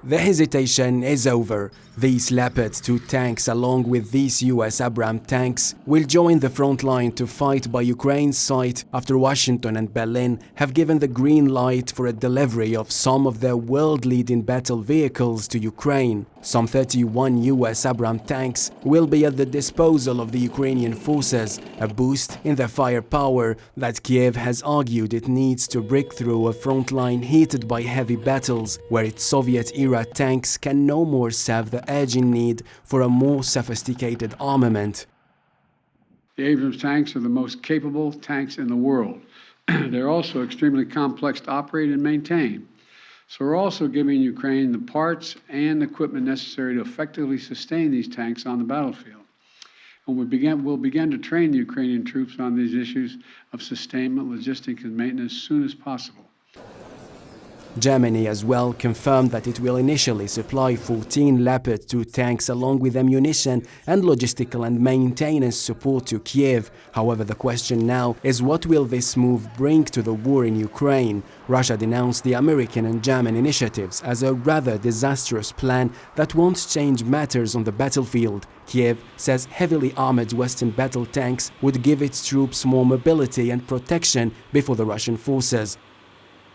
The hesitation is over. These Leopard 2 tanks, along with these US Abrams tanks, will join the front line to fight by Ukraine's side after Washington and Berlin have given the green light for a delivery of some of their world-leading battle vehicles to Ukraine. Some 31 US Abrams tanks will be at the disposal of the Ukrainian forces, a boost in their firepower that Kiev has argued it needs to break through a front line heated by heavy battles, where its Soviet-era tanks can no more serve the urgent need for a more sophisticated armament. The Abrams tanks are the most capable tanks in the world. They're also extremely complex to operate and maintain. So we're also giving Ukraine the parts and equipment necessary to effectively sustain these tanks on the battlefield. And we'll begin to train the Ukrainian troops on these issues of sustainment, logistics, and maintenance as soon as possible. Germany as well confirmed that it will initially supply 14 Leopard 2 tanks along with ammunition and logistical and maintenance support to Kiev. However, the question now is, what will this move bring to the war in Ukraine? Russia denounced the American and German initiatives as a rather disastrous plan that won't change matters on the battlefield. Kiev says heavily armored Western battle tanks would give its troops more mobility and protection before the Russian forces.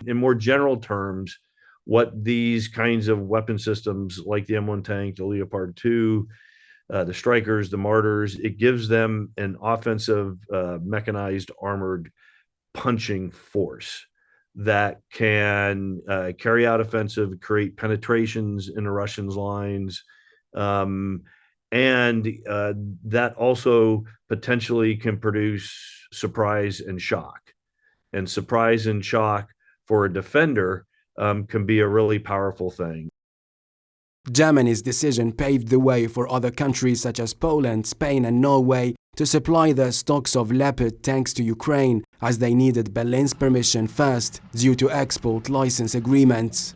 In more general terms, what these kinds of weapon systems like the M1 tank, the Leopard 2, the Strikers, the Martyrs, it gives them an offensive mechanized armored punching force that can carry out offensive, create penetrations in the Russians' lines, and that also potentially can produce surprise and shock. And surprise and shock for a defender can be a really powerful thing. Germany's decision paved the way for other countries such as Poland, Spain and Norway to supply their stocks of Leopard tanks to Ukraine, as they needed Berlin's permission first due to export license agreements.